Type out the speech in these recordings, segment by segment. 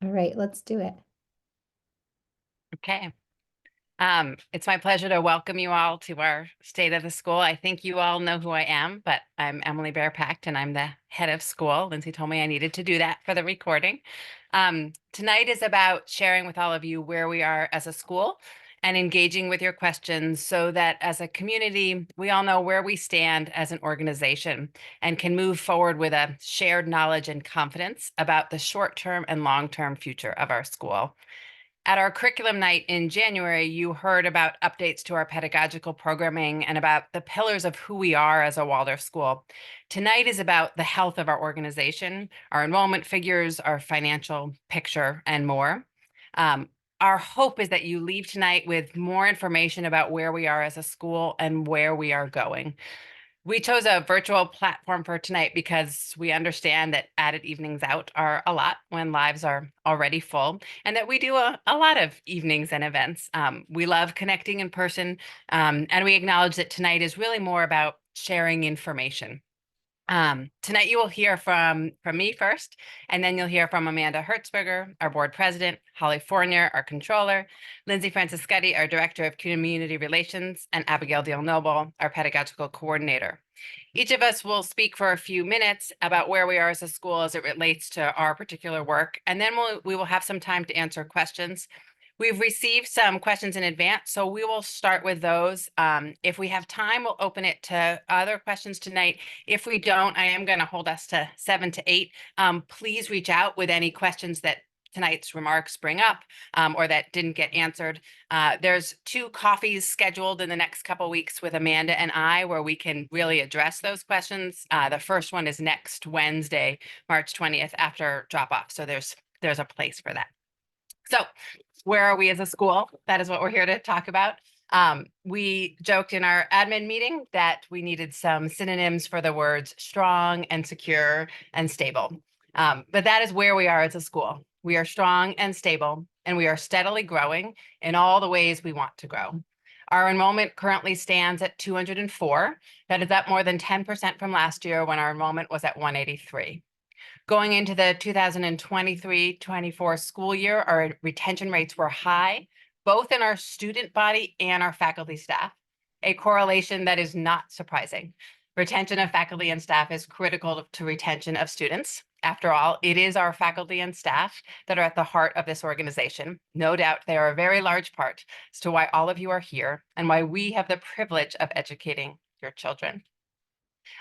All right, let's do it. Okay. It's my pleasure to welcome you all to our State of the School. I think you all know who I am, but I'm Emily Bearpacht and I'm the head of school. Lindsay told me I needed to do that for the recording. Tonight is about sharing with all of you where we are as a school and engaging with your questions so that as a community, we all know where we stand as an organization and can move forward with a shared knowledge and confidence about the short-term and long-term future of our school. At our curriculum night in January, you heard about updates to our pedagogical programming and about the pillars of who we are as a Waldorf school. Tonight is about the health of our organization, our enrollment figures, our financial picture, and more. Our hope is that you leave tonight with more information about where we are as a school and where we are going. We chose a virtual platform for tonight because we understand that added evenings out are a lot when lives are already full, and that we do a lot of evenings and events. We love connecting in person, and we acknowledge that tonight is really more about sharing information. Tonight you will hear from me first, and then you'll hear from Amanda Hertzberger, our board president, Holly Fournier, our controller, Lindsay Franciscetti, our director of community relations, and Abigail Deal Noble, our pedagogical coordinator. Each of us will speak for a few minutes about where we are as a school as it relates to our particular work, and then we will have some time to answer questions. We've received some questions in advance, so we will start with those. If we have time, we'll open it to other questions tonight. If we don't, I am going to hold us to 7 to 8. Please reach out with any questions that tonight's remarks bring up or that didn't get answered. There's 2 coffees scheduled in the next couple weeks with Amanda and I where we can really address those questions. The first one is next Wednesday, March 20th after drop off. So there's a place for that. So where are we as a school? That is what we're here to talk about. We joked in our admin meeting that we needed some synonyms for the words strong and secure and stable. But that is where we are as a school. We are strong and stable, and we are steadily growing in all the ways we want to grow. Our enrollment currently stands at 204. That is up more than 10% from last year when our enrollment was at 183. Going into the 2023-24 school year, our retention rates were high, both in our student body and our faculty staff, a correlation that is not surprising. Retention of faculty and staff is critical to retention of students. After all, it is our faculty and staff that are at the heart of this organization. No doubt they are a very large part as to why all of you are here and why we have the privilege of educating your children.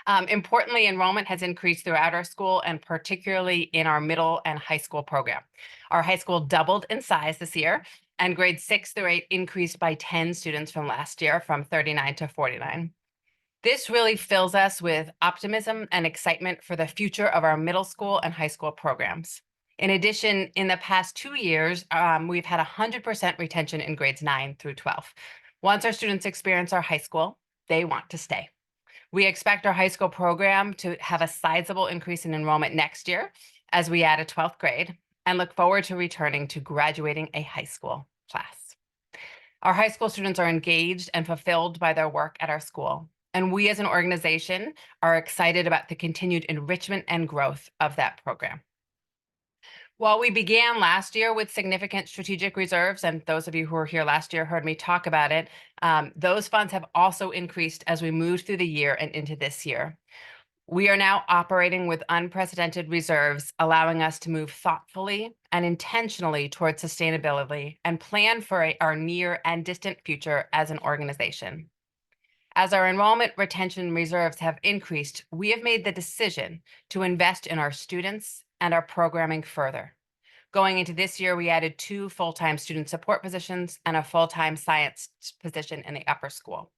Importantly, enrollment has increased throughout our school and particularly in our middle and high school program. Our high school doubled in size this year, and grades 6 through 8 increased by 10 students from last year, from 39 to 49. This really fills us with optimism and excitement for the future of our middle school and high school programs. In addition, in the past 2 years, we've had 100% retention in grades 9 through 12. Once our students experience our high school, they want to stay. We expect our high school program to have a sizable increase in enrollment next year as we add a 12th grade and look forward to returning to graduating a high school class. Our high school students are engaged and fulfilled by their work at our school, and we as an organization are excited about the continued enrichment and growth of that program. While we began last year with significant strategic reserves, and those of you who were here last year heard me talk about it, those funds have also increased as we moved through the year and into this year. We are now operating with unprecedented reserves, allowing us to move thoughtfully and intentionally towards sustainability and plan for our near and distant future as an organization. As our enrollment retention reserves have increased, we have made the decision to invest in our students and our programming further. Going into this year, we added 2 full-time student support positions and a full-time science position in the upper school.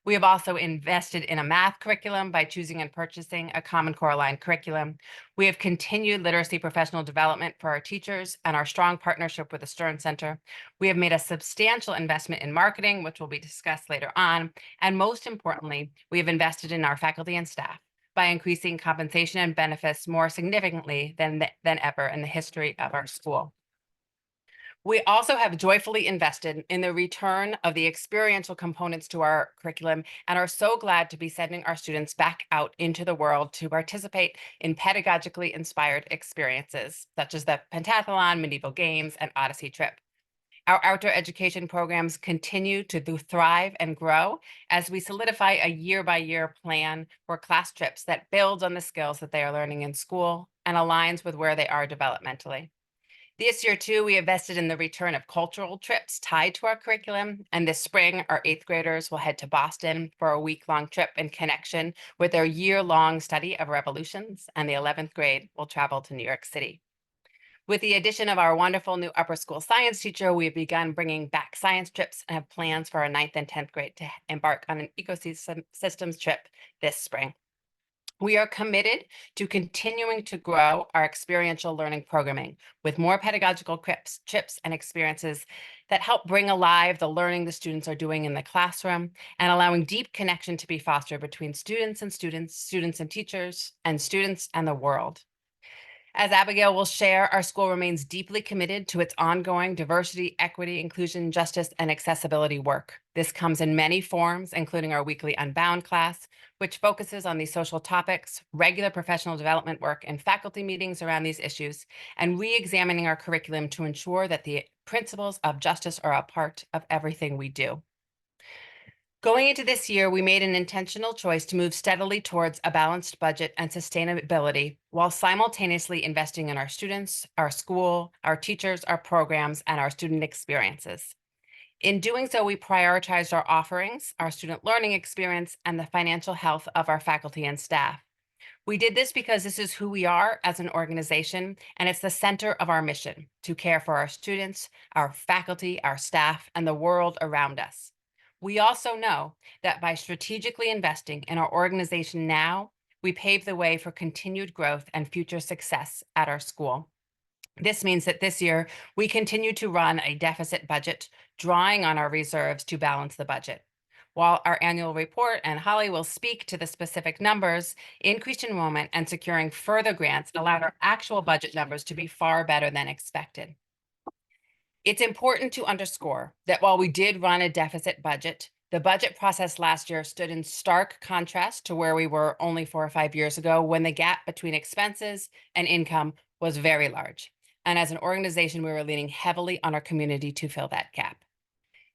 We have also invested in a math curriculum by choosing and purchasing a Common Core aligned curriculum. We have continued literacy professional development for our teachers and our strong partnership with the Stern Center. We have made a substantial investment in marketing, which will be discussed later on. And most importantly, we have invested in our faculty and staff by increasing compensation and benefits more significantly than ever in the history of our school. We also have joyfully invested in the return of the experiential components to our curriculum and are so glad to be sending our students back out into the world to participate in pedagogically inspired experiences, such as the pentathlon, medieval games, and Odyssey trip. Our outdoor education programs continue to thrive and grow as we solidify a year-by-year plan for class trips that builds on the skills that they are learning in school and aligns with where they are developmentally. This year, too, we invested in the return of cultural trips tied to our curriculum. And this spring, our eighth graders will head to Boston for a week-long trip in connection with their year-long study of revolutions. And the 11th grade will travel to New York City. With the addition of our wonderful new upper school science teacher, we've begun bringing back science trips and have plans for our 9th and 10th grade to embark on an ecosystem systems trip this spring. We are committed to continuing to grow our experiential learning programming with more pedagogical trips, and experiences that help bring alive the learning the students are doing in the classroom and allowing deep connection to be fostered between students and teachers, and students and the world. As Abigail will share, our school remains deeply committed to its ongoing diversity, equity, inclusion, justice, and accessibility work. This comes in many forms, including our weekly Unbound class, which focuses on these social topics, regular professional development work, and faculty meetings around these issues, and re-examining our curriculum to ensure that the principles of justice are a part of everything we do. Going into this year, we made an intentional choice to move steadily towards a balanced budget and sustainability while simultaneously investing in our students, our school, our teachers, our programs, and our student experiences. In doing so, we prioritized our offerings, our student learning experience, and the financial health of our faculty and staff. We did this because this is who we are as an organization, and it's the center of our mission to care for our students, our faculty, our staff, and the world around us. We also know that by strategically investing in our organization now, we pave the way for continued growth and future success at our school. This means that this year we continue to run a deficit budget, drawing on our reserves to balance the budget. While our annual report and Holly will speak to the specific numbers, increased enrollment and securing further grants allowed our actual budget numbers to be far better than expected. It's important to underscore that while we did run a deficit budget, the budget process last year stood in stark contrast to where we were only 4 or 5 years ago when the gap between expenses and income was very large. And as an organization, we were leaning heavily on our community to fill that gap.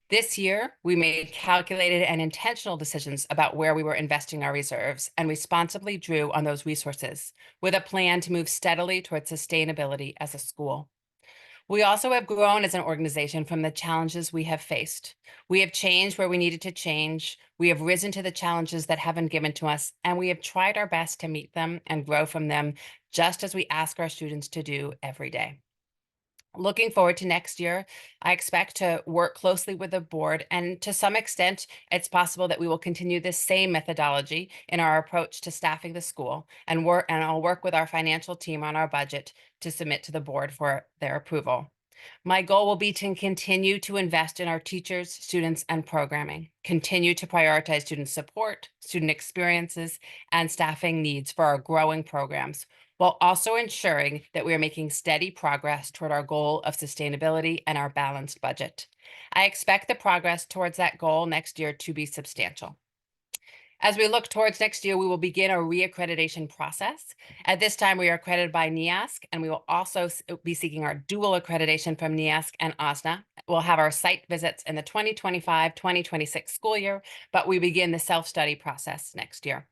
This year, we made calculated and intentional decisions about where we were investing our reserves and responsibly drew on those resources with a plan to move steadily towards sustainability as a school. We also have grown as an organization from the challenges we have faced. We have changed where we needed to change. We have risen to the challenges that have been given to us, and we have tried our best to meet them and grow from them, just as we ask our students to do every day. Looking forward to next year, I expect to work closely with the board, and to some extent, it's possible that we will continue this same methodology in our approach to staffing the school, and I'll work with our financial team on our budget to submit to the board for their approval. My goal will be to continue to invest in our teachers, students, and programming, continue to prioritize student support, student experiences, and staffing needs for our growing programs, while also ensuring that we are making steady progress toward our goal of sustainability and our balanced budget. I expect the progress towards that goal next year to be substantial. As we look towards next year, we will begin a reaccreditation process. At this time, we are accredited by NEASC, and we will also be seeking our dual accreditation from NEASC and OSNA. We'll have our site visits in the 2025-2026 school year, but we begin the self-study process next year.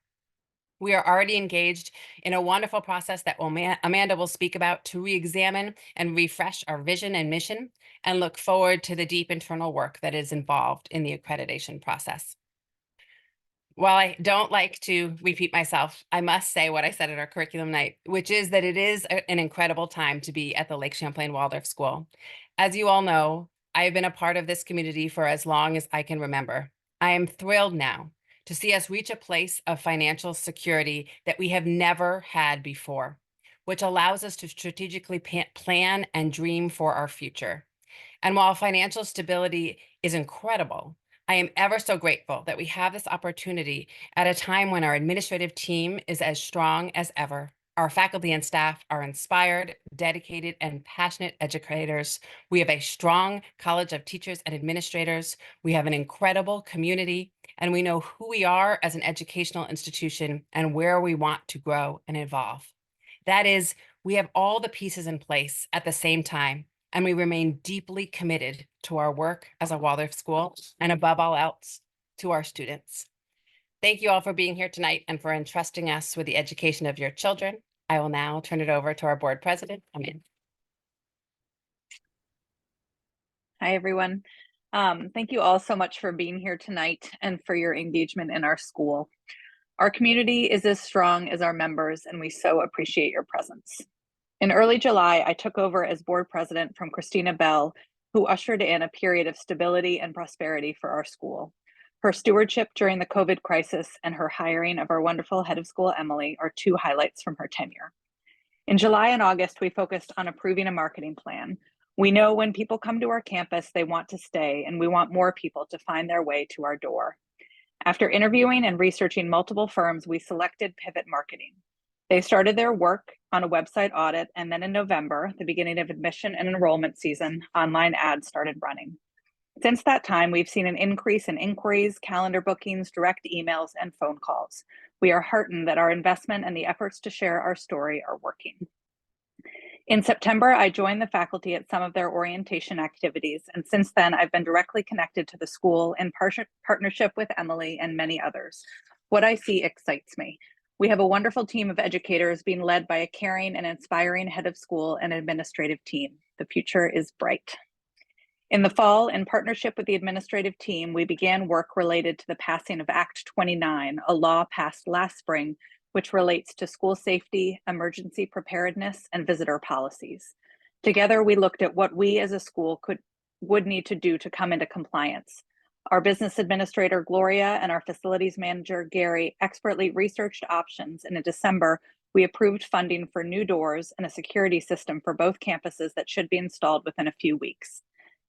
We are already engaged in a wonderful process that Amanda will speak about to re-examine and refresh our vision and mission, and look forward to the deep internal work that is involved in the accreditation process. While I don't like to repeat myself, I must say what I said at our curriculum night, which is that it is an incredible time to be at the Lake Champlain Waldorf School. As you all know, I have been a part of this community for as long as I can remember. I am thrilled now to see us reach a place of financial security that we have never had before, which allows us to strategically plan and dream for our future. And while financial stability is incredible, I am ever so grateful that we have this opportunity at a time when our administrative team is as strong as ever. Our faculty and staff are inspired, dedicated, and passionate educators. We have a strong college of teachers and administrators. We have an incredible community, and we know who we are as an educational institution and where we want to grow and evolve. That is, we have all the pieces in place at the same time, and we remain deeply committed to our work as a Waldorf school and above all else, to our students. Thank you all for being here tonight and for entrusting us with the education of your children. I will now turn it over to our board president, Amanda. Hi, everyone. Thank you all so much for being here tonight and for your engagement in our school. Our community is as strong as our members, and we so appreciate your presence. In early July, I took over as board president from Christina Bell, who ushered in a period of stability and prosperity for our school. Her stewardship during the COVID crisis and her hiring of our wonderful head of school, Emily, are two highlights from her tenure. In July and August, we focused on approving a marketing plan. We know when people come to our campus, they want to stay, and we want more people to find their way to our door. After interviewing and researching multiple firms, we selected Pivot Marketing. They started their work on a website audit, and then in November, the beginning of admission and enrollment season, online ads started running. Since that time, we've seen an increase in inquiries, calendar bookings, direct emails, and phone calls. We are heartened that our investment and the efforts to share our story are working. In September, I joined the faculty at some of their orientation activities, and since then, I've been directly connected to the school in partnership with Emily and many others. What I see excites me. We have a wonderful team of educators being led by a caring and inspiring head of school and administrative team. The future is bright. In the fall, in partnership with the administrative team, we began work related to the passing of Act 29, a law passed last spring, which relates to school safety, emergency preparedness, and visitor policies. Together, we looked at what we as a school would need to do to come into compliance. Our business administrator, Gloria, and our facilities manager, Gary, expertly researched options, and in December, we approved funding for new doors and a security system for both campuses that should be installed within a few weeks.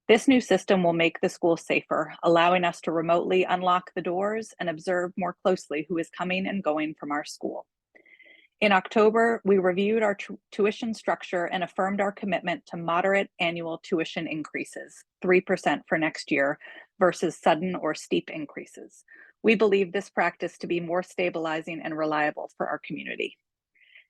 This new system will make the school safer, allowing us to remotely unlock the doors and observe more closely who is coming and going from our school. In October, we reviewed our tuition structure and affirmed our commitment to moderate annual tuition increases, 3% for next year versus sudden or steep increases. We believe this practice to be more stabilizing and reliable for our community.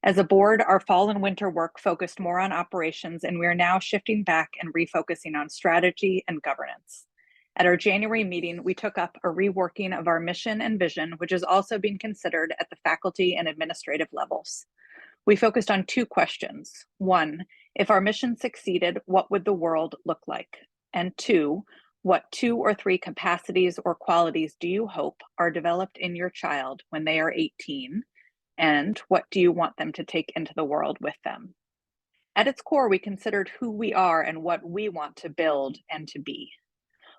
As a board, our fall and winter work focused more on operations, and we are now shifting back and refocusing on strategy and governance. At our January meeting, we took up a reworking of our mission and vision, which is also being considered at the faculty and administrative levels. We focused on two questions. One, if our mission succeeded, what would the world look like? And two, what 2 or 3 capacities or qualities do you hope are developed in your child when they are 18? And what do you want them to take into the world with them? At its core, we considered who we are and what we want to build and to be.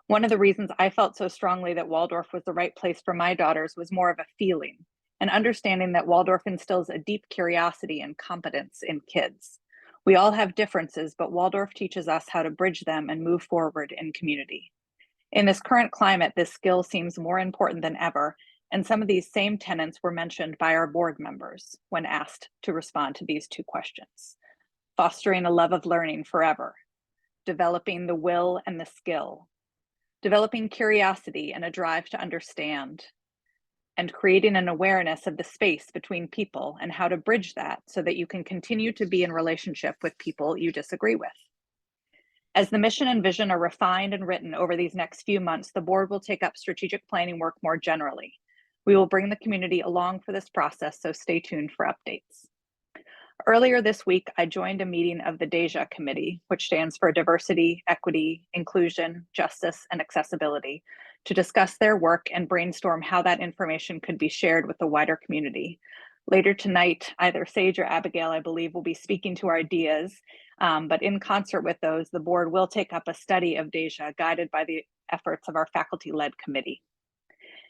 One of the reasons I felt so strongly that Waldorf was the right place for my daughters was more of a feeling, an understanding that Waldorf instills a deep curiosity and competence in kids. We all have differences, but Waldorf teaches us how to bridge them and move forward in community. In this current climate, this skill seems more important than ever, and some of these same tenets were mentioned by our board members when asked to respond to these two questions. Fostering a love of learning forever, developing the will and the skill, developing curiosity and a drive to understand, and creating an awareness of the space between people and how to bridge that so that you can continue to be in relationship with people you disagree with. As the mission and vision are refined and written over these next few months, the board will take up strategic planning work more generally. We will bring the community along for this process, so stay tuned for updates. Earlier this week, I joined a meeting of the DEJA Committee, which stands for Diversity, Equity, Inclusion, Justice, and Accessibility, to discuss their work and brainstorm how that information could be shared with the wider community. Later tonight, either Sage or Abigail, I believe, will be speaking to our ideas, but in concert with those, the board will take up a study of DEJA guided by the efforts of our faculty-led committee.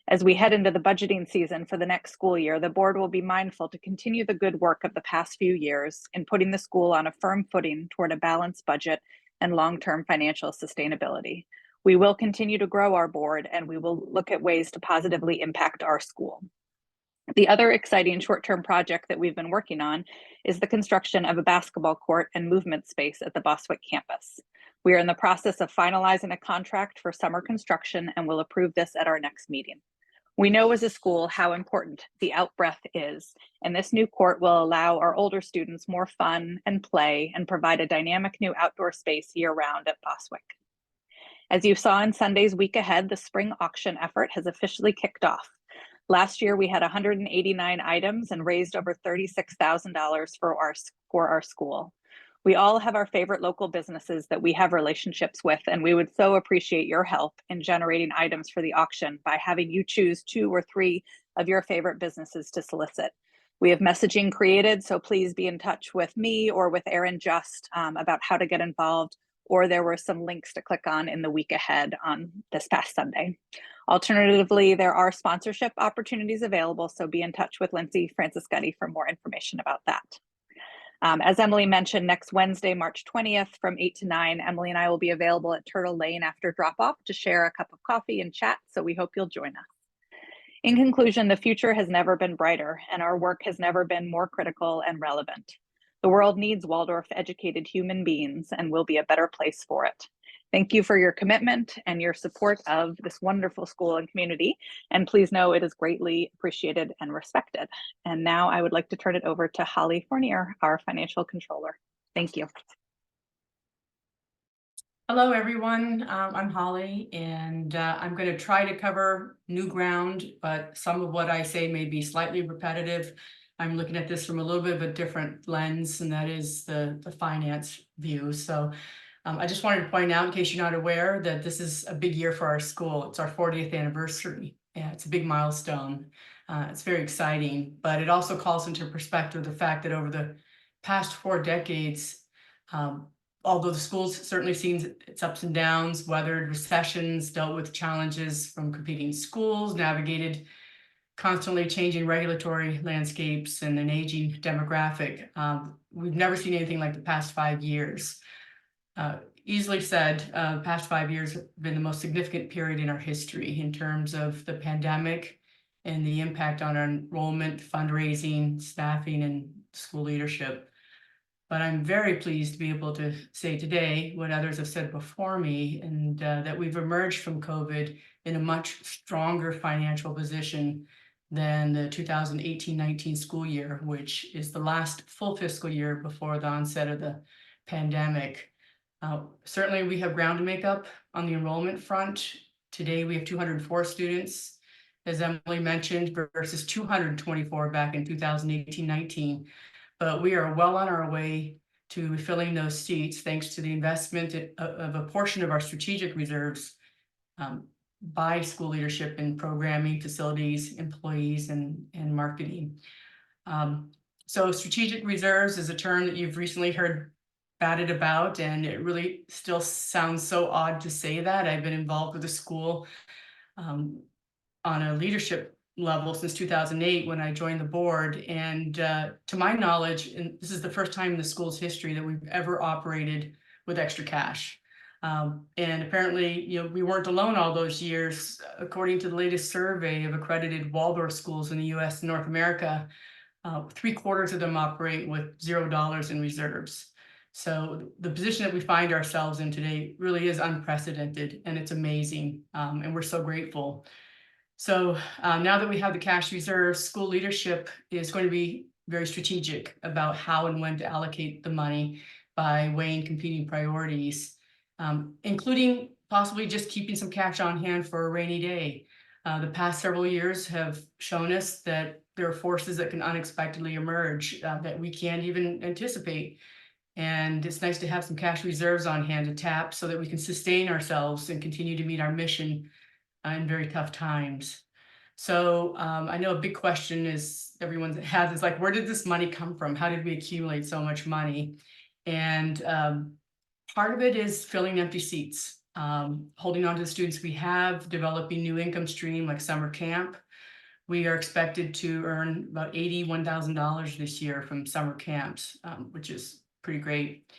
As we head into the budgeting season for the next school year, the board will be mindful to continue the good work of the past few years in putting the school on a firm footing toward a balanced budget and long-term financial sustainability. We will continue to grow our board, and we will look at ways to positively impact our school. The other exciting short-term project that we've been working on is the construction of a basketball court and movement space at the Bostwick campus. We are in the process of finalizing a contract for summer construction and will approve this at our next meeting. We know as a school how important the out breath is, and this new court will allow our older students more fun and play and provide a dynamic new outdoor space year-round at Bostwick. As you saw in Sunday's Week Ahead, the spring auction effort has officially kicked off. Last year, we had 189 items and raised over $36,000 for our school. We all have our favorite local businesses that we have relationships with, and we would so appreciate your help in generating items for the auction by having you choose 2 or 3 of your favorite businesses to solicit. We have messaging created, so please be in touch with me or with Erin Just about how to get involved, or there were some links to click on in the week ahead on this past Sunday. Alternatively, there are sponsorship opportunities available, so be in touch with Lindsay Franciscetti for more information about that. As Emily mentioned, next Wednesday, March 20th from 8 to 9, Emily and I will be available at Turtle Lane after drop-off to share a cup of coffee and chat, so we hope you'll join us. In conclusion, the future has never been brighter, and our work has never been more critical and relevant. The world needs Waldorf-educated human beings and will be a better place for it. Thank you for your commitment and your support of this wonderful school and community, and please know it is greatly appreciated and respected. And now I would like to turn it over to Holly Fournier, our financial controller. Thank you. Hello, everyone. I'm Holly, and I'm going to try to cover new ground, but some of what I say may be slightly repetitive. I'm looking at this from a little bit of a different lens, and that is the finance view. So I just wanted to point out, in case you're not aware, that this is a big year for our school. It's our 40th anniversary. Yeah, it's a big milestone. It's very exciting, but it also calls into perspective the fact that over the past 4 decades, although the school's certainly seen its ups and downs, weathered recessions, dealt with challenges from competing schools, navigated constantly changing regulatory landscapes and an aging demographic. We've never seen anything like the past 5 years. Easily said, the past 5 years have been the most significant period in our history in terms of the pandemic and the impact on our enrollment, fundraising, staffing, and school leadership. But I'm very pleased to be able to say today what others have said before me, and that we've emerged from COVID in a much stronger financial position than the 2018-19 school year, which is the last full fiscal year before the onset of the pandemic. Certainly we have ground to make up on the enrollment front. Today we have 204 students, as Emily mentioned, versus 224 back in 2018-19. But we are well on our way to filling those seats thanks to the investment of a portion of our strategic reserves by school leadership in programming, facilities, employees, and marketing. So strategic reserves is a term that you've recently heard batted about, and it really still sounds so odd to say that. I've been involved with the school on a leadership level since 2008 when I joined the board, and to my knowledge, and this is the first time in the school's history that we've ever operated with extra cash. And apparently, we weren't alone all those years. According to the latest survey of accredited Waldorf schools in the US and North America, 3/4 of them operate with $0 in reserves. So the position that we find ourselves in today really is unprecedented, and it's amazing, and we're so grateful. So now that we have the cash reserves, school leadership is going to be very strategic about how and when to allocate the money by weighing competing priorities, including possibly just keeping some cash on hand for a rainy day. The past several years have shown us that there are forces that can unexpectedly emerge that we can't even anticipate. And it's nice to have some cash reserves on hand to tap so that we can sustain ourselves and continue to meet our mission in very tough times. So I know a big question is everyone has is like, where did this money come from? How did we accumulate so much money? And part of it is filling empty seats, holding on to the students we have, developing new income stream like summer camp. We are expected to earn about $81,000 this year from summer camps, which is pretty great.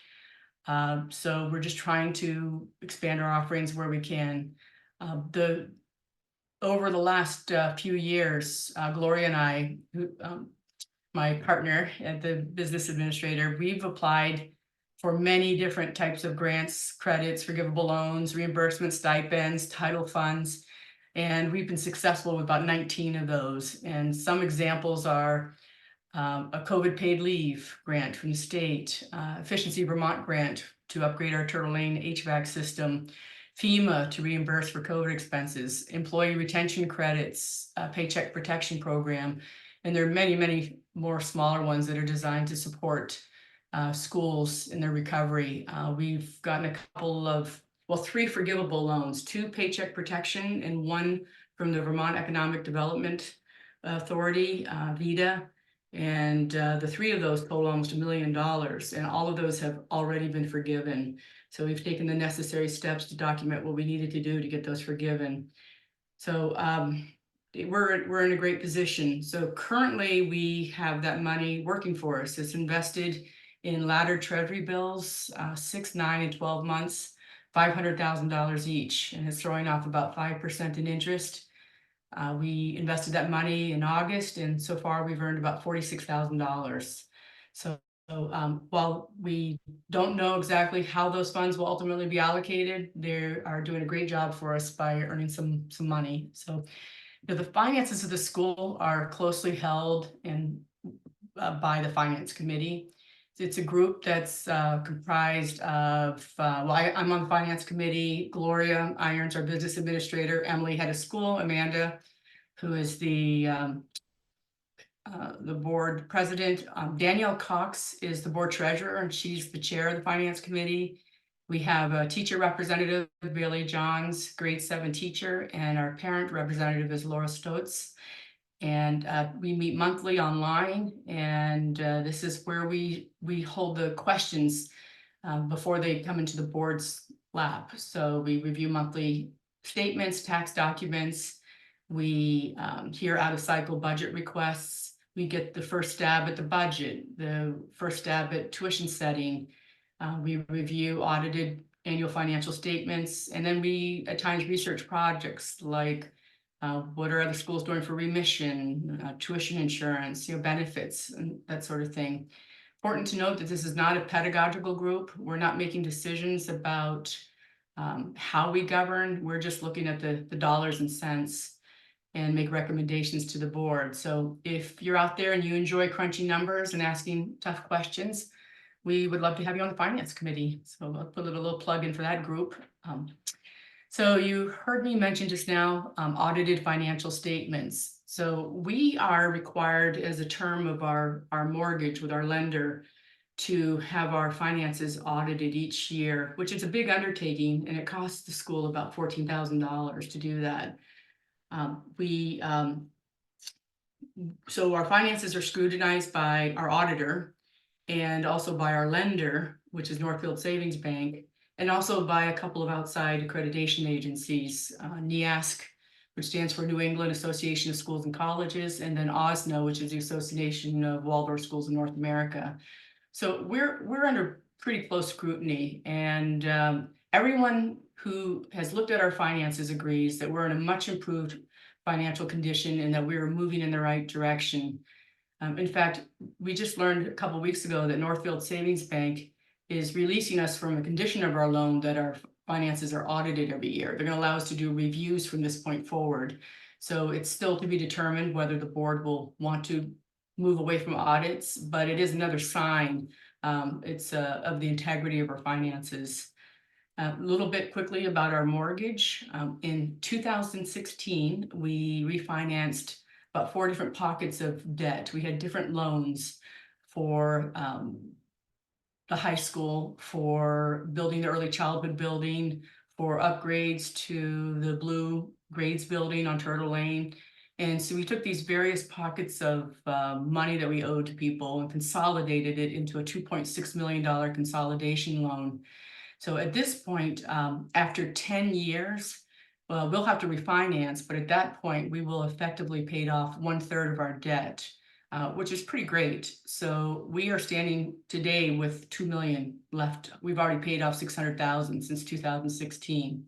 So we're just trying to expand our offerings where we can. The over the last few years, Gloria and I, my partner at the business administrator, we've applied for many different types of grants, credits, forgivable loans, reimbursement stipends, title funds. And we've been successful with about 19 of those. And some examples are a COVID paid leave grant from the state, Efficiency Vermont grant to upgrade our Turtle Lane HVAC system, FEMA to reimburse for COVID expenses, employee retention credits, paycheck protection program. And there are many, many more smaller ones that are designed to support schools in their recovery. We've gotten a couple of, well, 3 forgivable loans, 2 paycheck protection and 1 from the Vermont Economic Development Authority, VEDA. And the 3 of those total almost $1 million, and all of those have already been forgiven. So we've taken the necessary steps to document what we needed to do to get those forgiven. So we're in a great position. So currently we have that money working for us. It's invested in laddered treasury bills, 6, 9, and 12 months, $500,000 each, and it's throwing off about 5% in interest. We invested that money in August, and so far we've earned about $46,000. So while we don't know exactly how those funds will ultimately be allocated, they are doing a great job for us by earning some money. So the finances of the school are closely held and by the finance committee. It's a group that's comprised of, well, I'm on the finance committee, Gloria Irons, our business administrator, Emily, head of school, Amanda, who is the board president. Danielle Cox is the board treasurer, and she's the chair of the finance committee. We have a teacher representative, Bailey Johns, grade 7 teacher, and our parent representative is Laura Stotz. And we meet monthly online, and this is where we hold the questions before they come into the board's lap. So we review monthly statements, tax documents. We hear out of cycle budget requests. We get the first stab at the budget, the first stab at tuition setting. We review audited annual financial statements, and then we at times research projects like what are other schools doing for remission, tuition insurance, benefits, and that sort of thing. Important to note that this is not a pedagogical group. We're not making decisions about how we govern. We're just looking at the dollars and cents and make recommendations to the board. So if you're out there and you enjoy crunching numbers and asking tough questions, we would love to have you on the finance committee. So I'll put a little plug in for that group. So you heard me mention just now audited financial statements. So we are required as a term of our mortgage with our lender to have our finances audited each year, which is a big undertaking, and it costs the school about $14,000 to do that. So our finances are scrutinized by our auditor and also by our lender, which is Northfield Savings Bank, and also by a couple of outside accreditation agencies, NEASC, which stands for New England Association of Schools and Colleges, and then OSNO, which is the Association of Waldorf Schools in North America. So we're under pretty close scrutiny, and everyone who has looked at our finances agrees that we're in a much improved financial condition and that we're moving in the right direction. In fact, we just learned a couple of weeks ago that Northfield Savings Bank is releasing us from a condition of our loan that our finances are audited every year. They're going to allow us to do reviews from this point forward. So it's still to be determined whether the board will want to move away from audits, but it is another sign of the integrity of our finances. A little bit quickly about our mortgage. In 2016, we refinanced about 4 different pockets of debt. We had different loans for the high school, for building the early childhood building, for upgrades to the Blue Grades building on Turtle Lane. And so we took these various pockets of money that we owed to people and consolidated it into a $2.6 million consolidation loan. So at this point, after 10 years, well, we'll have to refinance, but at that point, we will effectively paid off 1/3 of our debt, which is pretty great. So we are standing today with $2 million left. We've already paid off $600,000 since 2016.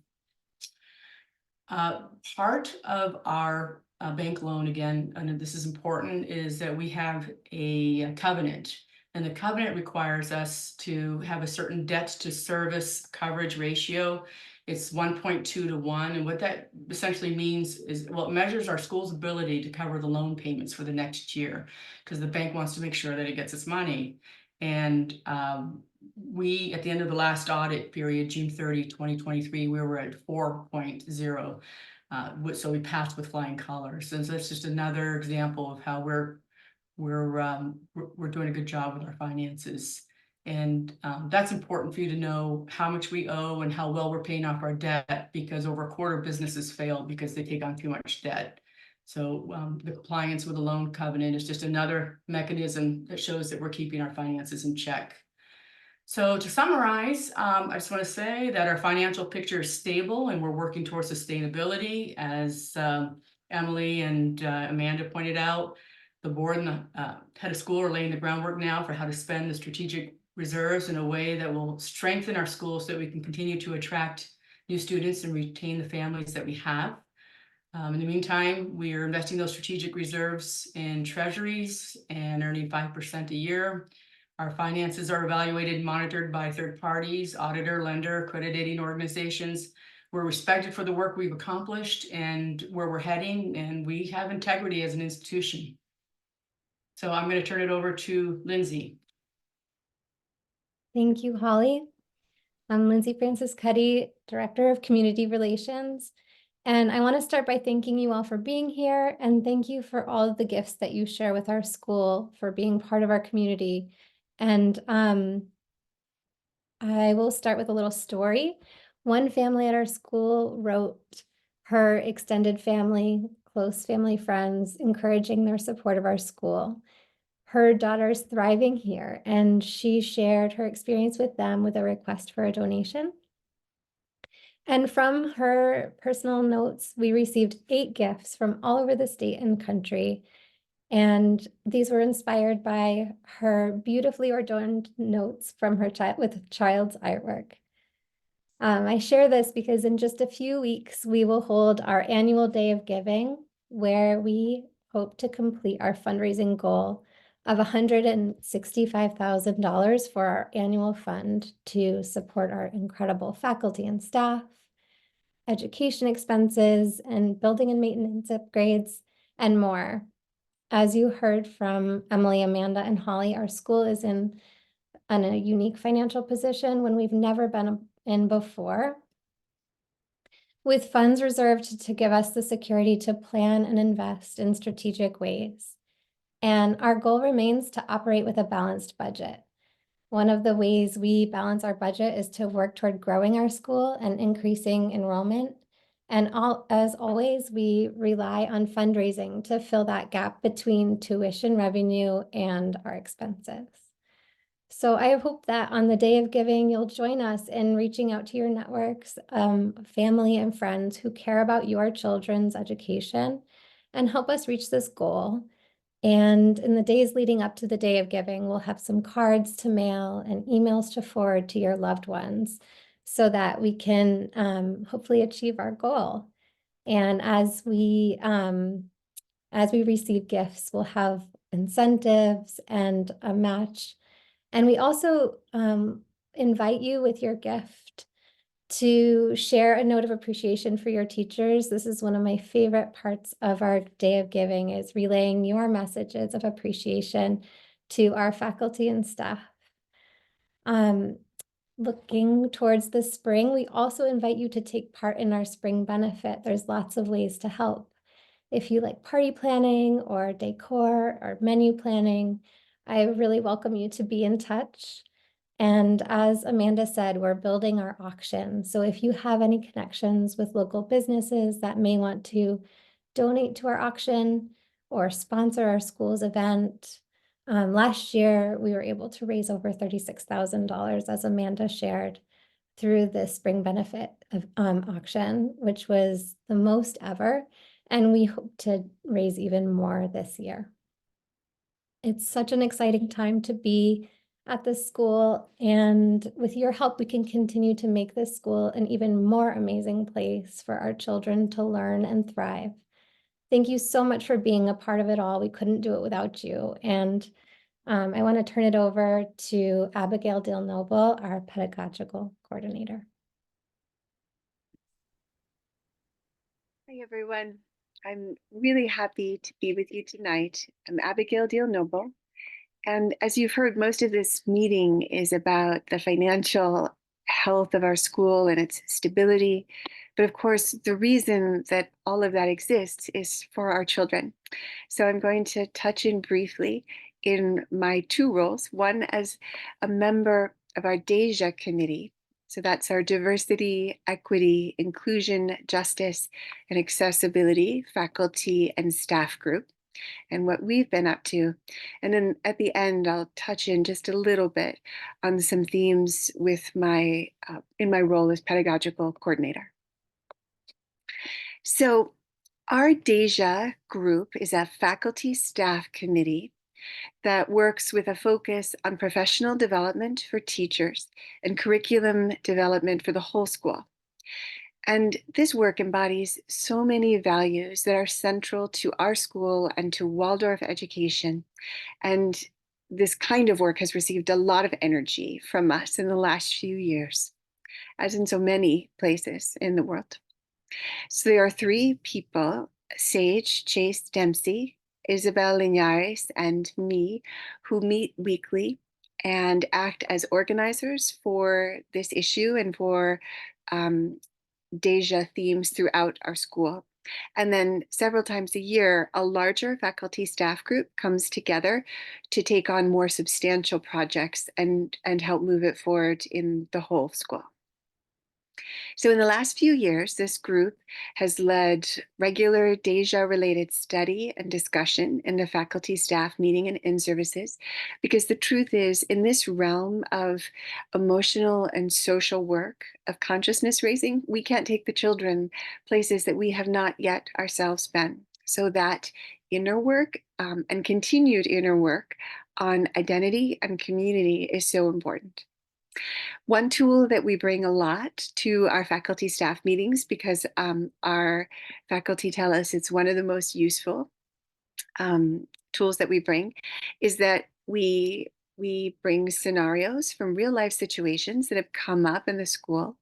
Part of our bank loan, again, and this is important, is that we have a covenant. And the covenant requires us to have a certain debt to service coverage ratio. It's 1.2 to 1. And what that essentially means is, well, it measures our school's ability to cover the loan payments for the next year, because the bank wants to make sure that it gets its money. And we, at the end of the last audit period, June 30, 2023, we were at 4.0. So we passed with flying colors. And so that's just another example of how we're doing a good job with our finances. And that's important for you to know how much we owe and how well we're paying off our debt, because over a quarter of businesses fail because they take on too much debt. So the compliance with the loan covenant is just another mechanism that shows that we're keeping our finances in check. So to summarize, I just want to say that our financial picture is stable and we're working towards sustainability. As Emily and Amanda pointed out, the board and the head of school are laying the groundwork now for how to spend the strategic reserves in a way that will strengthen our schools so that we can continue to attract new students and retain the families that we have. In the meantime, we are investing those strategic reserves in treasuries and earning 5% a year. Our finances are evaluated and monitored by third parties, auditor, lender, accrediting organizations. We're respected for the work we've accomplished and where we're heading, and we have integrity as an institution. So I'm going to turn it over to Lindsay. Thank you, Holly. I'm Lindsay Francis Cuddy, Director of Community Relations. And I want to start by thanking you all for being here, and thank you for all of the gifts that you share with our school, for being part of our community. And I will start with a little story. One family at our school wrote her extended family, close family friends, encouraging their support of our school. Her daughter's thriving here, and she shared her experience with them with a request for a donation. And from her personal notes, we received 8 gifts from all over the state and country. And these were inspired by her beautifully adorned notes from her child with child's artwork. I share this because in just a few weeks, we will hold our annual Day of Giving, where we hope to complete our fundraising goal of $165,000 for our annual fund to support our incredible faculty and staff, education expenses, and building and maintenance upgrades, and more. As you heard from Emily, Amanda, and Holly, our school is in a unique financial position when we've never been in before, with funds reserved to give us the security to plan and invest in strategic ways. And our goal remains to operate with a balanced budget. One of the ways we balance our budget is to work toward growing our school and increasing enrollment. And as always, we rely on fundraising to fill that gap between tuition revenue and our expenses. So I hope that on the Day of Giving, you'll join us in reaching out to your networks, family and friends who care about your children's education and help us reach this goal. And in the days leading up to the Day of Giving, we'll have some cards to mail and emails to forward to your loved ones so that we can hopefully achieve our goal. And as we receive gifts, we'll have incentives and a match. And we also invite you with your gift to share a note of appreciation for your teachers. This is one of my favorite parts of our Day of Giving, is relaying your messages of appreciation to our faculty and staff. Looking towards the spring, we also invite you to take part in our spring benefit. There's lots of ways to help. If you like party planning or decor or menu planning, I really welcome you to be in touch. And as Amanda said, we're building our auction. So if you have any connections with local businesses that may want to donate to our auction or sponsor our school's event, last year we were able to raise over $36,000, as Amanda shared, through the spring benefit of auction, which was the most ever. And we hope to raise even more this year. It's such an exciting time to be at the school. And with your help, we can continue to make this school an even more amazing place for our children to learn and thrive. Thank you so much for being a part of it all. We couldn't do it without you. And I want to turn it over to Abigail Dale Noble, our pedagogical coordinator. Hi, everyone. I'm really happy to be with you tonight. I'm Abigail Dale Noble. And as you've heard, most of this meeting is about the financial health of our school and its stability. But of course, the reason that all of that exists is for our children. So I'm going to touch in briefly in my two roles, one as a member of our DEJA committee. So that's our diversity, equity, inclusion, justice, and accessibility faculty and staff group, and what we've been up to. And then at the end, I'll touch in just a little bit on some themes with my in my role as pedagogical coordinator. So our DEJA group is a faculty staff committee that works with a focus on professional development for teachers and curriculum development for the whole school. And this work embodies so many values that are central to our school and to Waldorf education. And this kind of work has received a lot of energy from us in the last few years, as in so many places in the world. So there are three people, Sage Chase Dempsey, Isabel Linares, and me, who meet weekly and act as organizers for this issue and for DEJA themes throughout our school. And then several times a year, a larger faculty staff group comes together to take on more substantial projects and help move it forward in the whole school. So in the last few years, this group has led regular DEJA-related study and discussion in the faculty staff meeting and in-services, because the truth is, in this realm of emotional and social work, of consciousness raising, we can't take the children places that we have not yet ourselves been. So that inner work and continued inner work on identity and community is so important. One tool that we bring a lot to our faculty staff meetings, because our faculty tell us it's one of the most useful tools that we bring, is that we bring scenarios from real life situations that have come up in the school,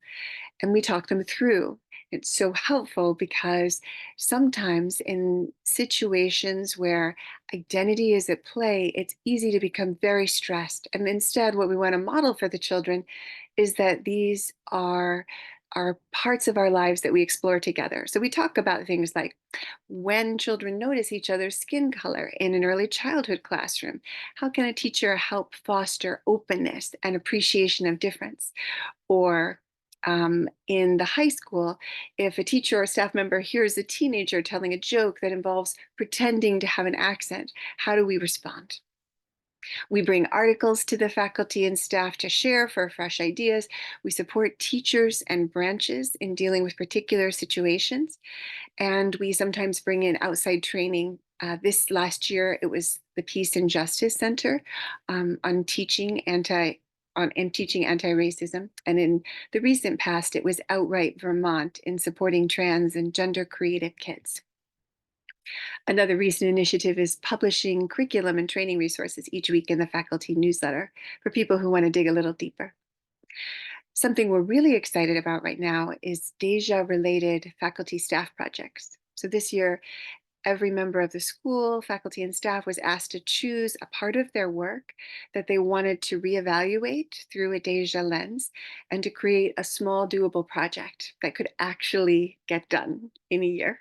and we talk them through. It's so helpful because sometimes in situations where identity is at play, it's easy to become very stressed. And instead, what we want to model for the children is that these are parts of our lives that we explore together. So we talk about things like when children notice each other's skin color in an early childhood classroom, how can a teacher help foster openness and appreciation of difference? Or in the high school, if a teacher or staff member hears a teenager telling a joke that involves pretending to have an accent, how do we respond? We bring articles to the faculty and staff to share for fresh ideas. We support teachers and branches in dealing with particular situations. And we sometimes bring in outside training. This last year, it was the Peace and Justice Center on teaching anti-racism. And in the recent past, it was Outright Vermont in supporting trans and gender creative kids. Another recent initiative is publishing curriculum and training resources each week in the faculty newsletter for people who want to dig a little deeper. Something we're really excited about right now is DEJA-related faculty staff projects. So this year, every member of the school, faculty and staff was asked to choose a part of their work that they wanted to reevaluate through a DEJA lens and to create a small doable project that could actually get done in a year.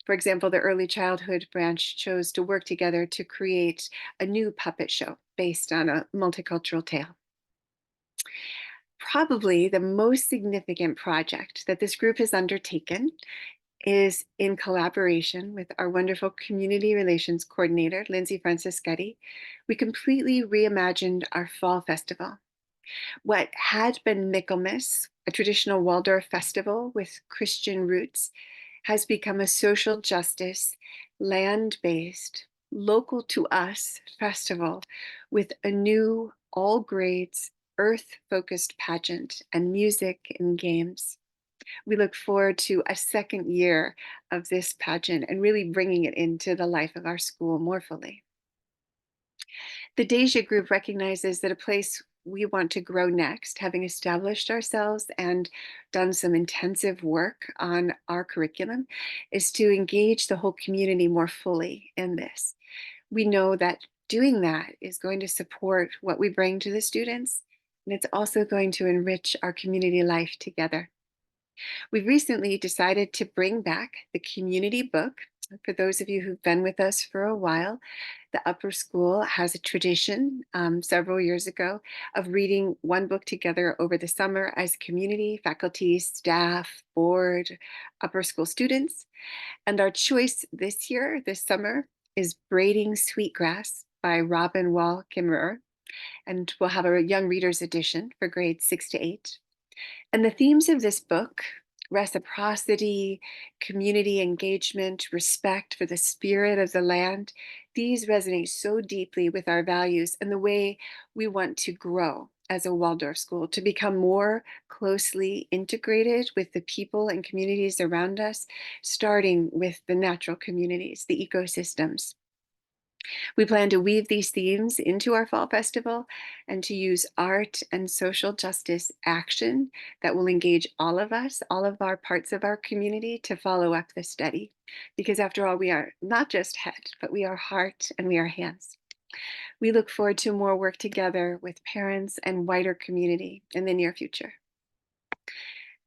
For example, the early childhood branch chose to work together to create a new puppet show based on a multicultural tale. Probably the most significant project that this group has undertaken is in collaboration with our wonderful community relations coordinator, Lindsay Franciscetti. We completely reimagined our fall festival. What had been Michaelmas, a traditional Waldorf festival with Christian roots, has become a social justice, land-based, local to us festival with a new all grades earth-focused pageant and music and games. We look forward to a second year of this pageant and really bringing it into the life of our school more fully. The Deja Group recognizes that a place we want to grow next, having established ourselves and done some intensive work on our curriculum, is to engage the whole community more fully in this. We know that doing that is going to support what we bring to the students, and it's also going to enrich our community life together. We've recently decided to bring back the community book. For those of you who've been with us for a while, the upper school has a tradition several years ago of reading one book together over the summer as community, faculty, staff, board, upper school students. And our choice this year, this summer, is Braiding Sweetgrass by Robin Wall Kimmerer. And we'll have a young readers edition for grades 6 to 8. And the themes of this book, reciprocity, community engagement, respect for the spirit of the land, these resonate so deeply with our values and the way we want to grow as a Waldorf school, to become more closely integrated with the people and communities around us, starting with the natural communities, the ecosystems. We plan to weave these themes into our fall festival and to use art and social justice action that will engage all of us, all of our parts of our community, to follow up the study. Because after all, we are not just head, but we are heart and we are hands. We look forward to more work together with parents and wider community in the near future.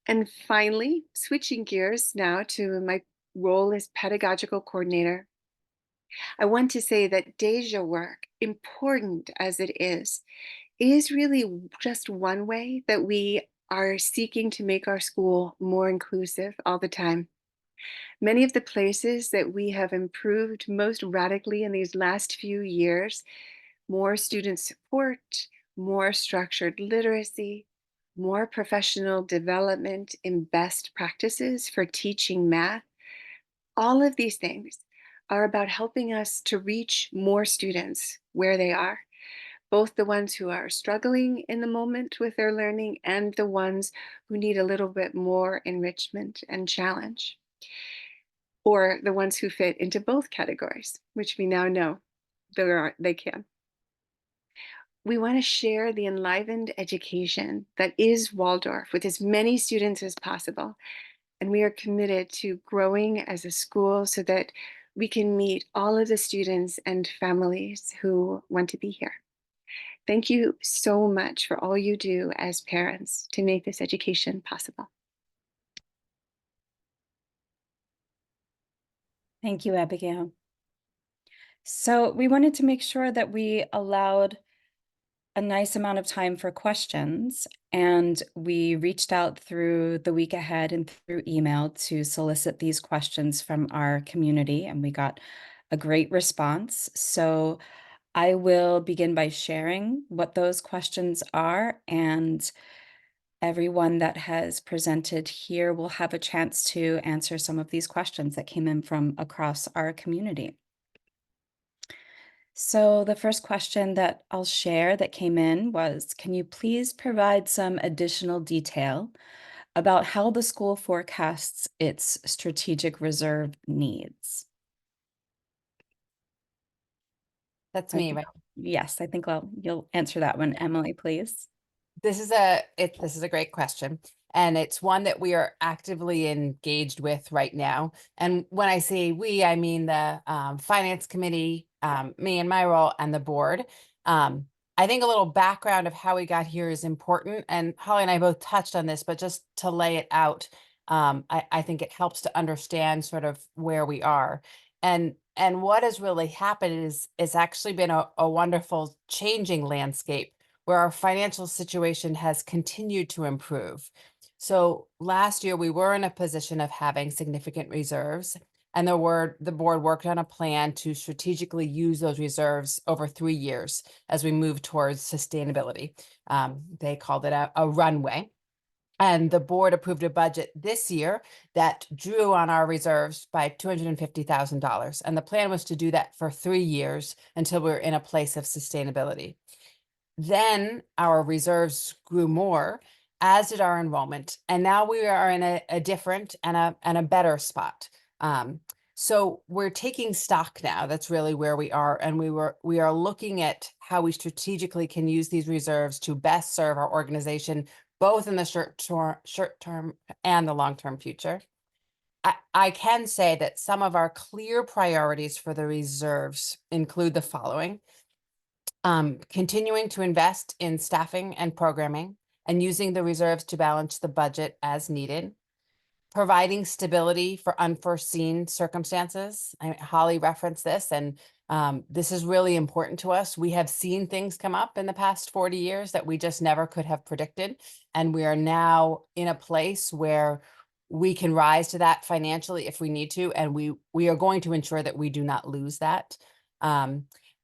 And finally, switching gears now to my role as pedagogical coordinator, I want to say that Deja work, important as it is really just one way that we are seeking to make our school more inclusive all the time. Many of the places that we have improved most radically in these last few years, more student support, more structured literacy, more professional development in best practices for teaching math, all of these things are about helping us to reach more students where they are, both the ones who are struggling in the moment with their learning and the ones who need a little bit more enrichment and challenge, or the ones who fit into both categories, which we now know they can. We want to share the enlivened education that is Waldorf with as many students as possible. And we are committed to growing as a school so that we can meet all of the students and families who want to be here. Thank you so much for all you do as parents to make this education possible. Thank you, Abigail. So we wanted to make sure that we allowed a nice amount of time for questions, and we reached out through the week ahead and through email to solicit these questions from our community, and we got a great response. So I will begin by sharing what those questions are, and everyone that has presented here will have a chance to answer some of these questions that came in from across our community. So the first question that I'll share that came in was, can you please provide some additional detail about how the school forecasts its strategic reserve needs? That's I me, think- right? Yes, I think you'll answer that one, Emily, please. This is a great question, and it's one that we are actively engaged with right now. And when I say we, I mean the finance committee, me and my role, and the board. I think a little background of how we got here is important, and Holly and I both touched on this, but just to lay it out, I think it helps to understand sort of where we are. And what has really happened is it's actually been a wonderful changing landscape where our financial situation has continued to improve. So last year we were in a position of having significant reserves, and the board worked on a plan to strategically use those reserves over 3 years as we move towards sustainability. They called it a runway. And the board approved a budget this year that drew on our reserves by $250,000. And the plan was to do that for 3 years until we were in a place of sustainability. Then our reserves grew more, as did our enrollment. And now we are in a different and a better spot. So we're taking stock now. That's really where we are. And we are looking at how we strategically can use these reserves to best serve our organization, both in the short term and the long-term future. I can say that some of our clear priorities for the reserves include the following. Continuing to invest in staffing and programming and using the reserves to balance the budget as needed. Providing stability for unforeseen circumstances. Holly referenced this, and this is really important to us. We have seen things come up in the past 40 years that we just never could have predicted. And we are now in a place where we can rise to that financially if we need to. And we are going to ensure that we do not lose that.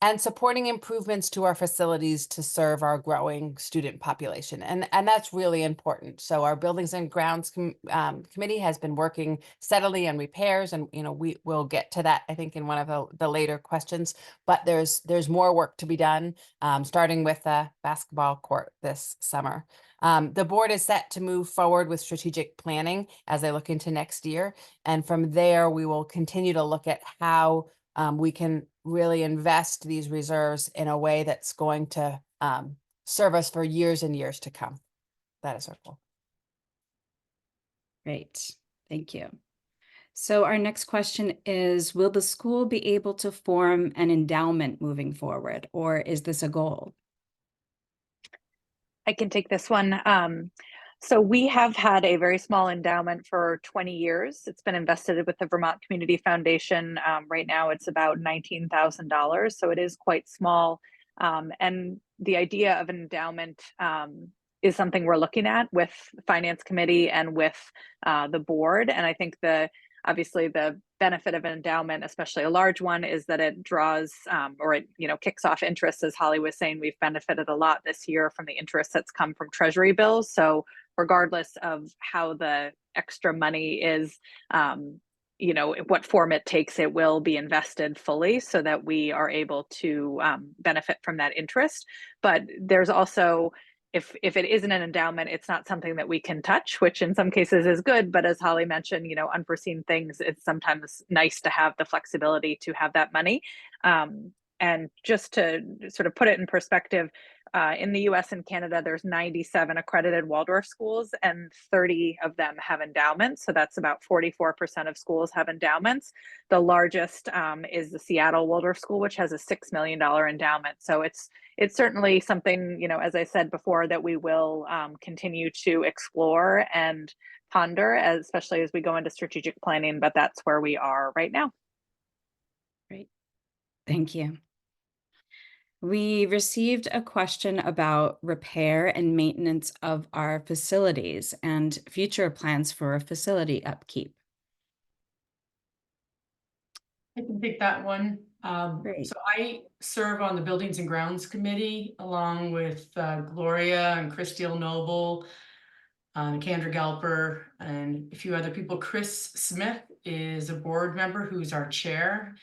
And supporting improvements to our facilities to serve our growing student population. And that's really important. So our Buildings and Grounds Committee has been working steadily on repairs, and we will get to that, I think, in one of the later questions. But there's more work to be done, starting with the basketball court this summer. The board is set to move forward with strategic planning as they look into next year. And from there, we will continue to look at how we can really invest these reserves in a way that's going to serve us for years and years to come. That is our goal. Great, thank you. So our next question is, will the school be able to form an endowment moving forward, or is this a goal? I can take this one. So we have had a very small endowment for 20 years. It's been invested with the Vermont Community Foundation. Right now it's about $19,000, so it is quite small. And the idea of an endowment is something we're looking at with the Finance Committee and with the board. And I think obviously the benefit of an endowment, especially a large one, is that it draws or it kicks off interest. As Holly was saying, we've benefited a lot this year from the interest that's come from Treasury bills. So regardless of how the extra money is, what form it takes, it will be invested fully so that we are able to benefit from that interest. But there's also, if it isn't an endowment, it's not something that we can touch, which in some cases is good. But as Holly mentioned, unforeseen things, it's sometimes nice to have the flexibility to have that money. And just to sort of put it in perspective, in the US and Canada, there's 97 accredited Waldorf schools and 30 of them have endowments. So that's about 44% of schools have endowments. The largest is the Seattle Waldorf School, which has a $6 million endowment. So it's certainly something, as I said before, that we will continue to explore and ponder, especially as we go into strategic planning, but that's where we are right now. Great, thank you. We received a question about repair and maintenance of our facilities and future plans for facility upkeep. I can take that one. Great. So I serve on the Buildings and Grounds Committee along with Gloria and Christine Noble, Kendra Galper, and a few other people. Chris Smith is a board member who's our chair.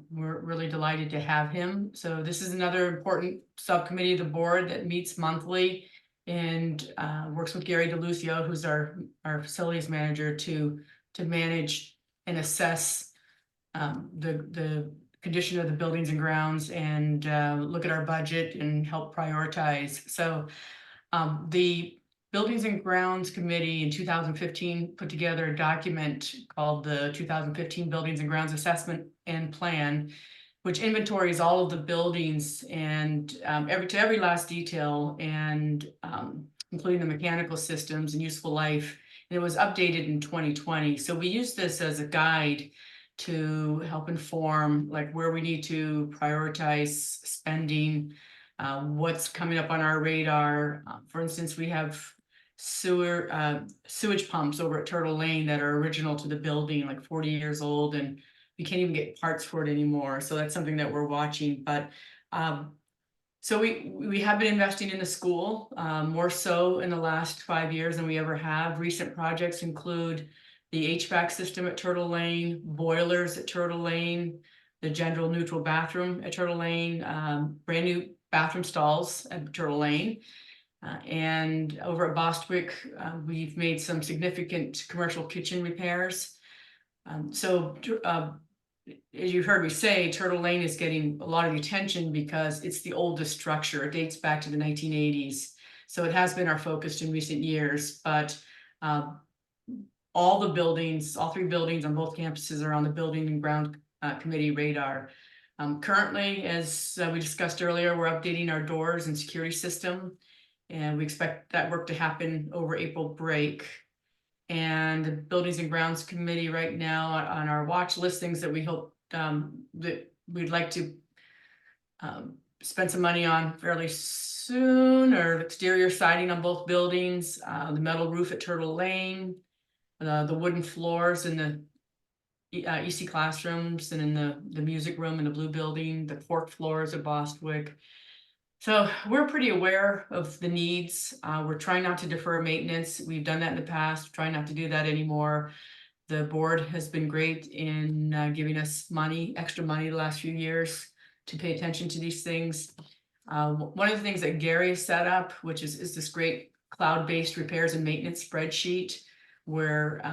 We're really delighted to have him. So this is another important subcommittee of the board that meets monthly and works with Gary DeLucio, who's our facilities manager, to manage and assess the condition of the buildings and grounds and look at our budget and help prioritize. So the Buildings and Grounds Committee in 2015 put together a document called the 2015 Buildings and Grounds Assessment and Plan, which inventories all of the buildings and every last detail, and including the mechanical systems and useful life. And it was updated in 2020. So we use this as a guide to help inform like where we need to prioritize spending, what's coming up on our radar. For instance, we have sewage pumps over at Turtle Lane that are original to the building, like 40 years old, and we can't even get parts for it anymore. So that's something that we're watching. But So we have been investing in the school, more so in the last 5 years than we ever have. Recent projects include the HVAC system at Turtle Lane, boilers at Turtle Lane, the gender neutral bathroom at Turtle Lane, brand new bathroom stalls at Turtle Lane. And over at Bostwick, we've made some significant commercial kitchen repairs. As you heard me say, Turtle Lane is getting a lot of attention because it's the oldest structure. It dates back to the 1980s. So it has been our focus in recent years, but all the buildings, all 3 buildings on both campuses are on the Building and Ground Committee radar. Currently, as we discussed earlier, we're updating our doors and security system, and we expect that work to happen over April break. And the Buildings and Grounds Committee right now on our watch list, things that we hope that we'd like to spend some money on fairly soon, or exterior siding on both buildings, the metal roof at Turtle Lane, the wooden floors in the EC classrooms and in the music room in the blue building, the port floors at Bostwick. So we're pretty aware of the needs. We're trying not to defer maintenance. We've done that in the past, trying not to do that anymore. The board has been great in giving us money, extra money the last few years to pay attention to these things. One of the things that Gary set up, which is this great cloud-based repairs and maintenance spreadsheet where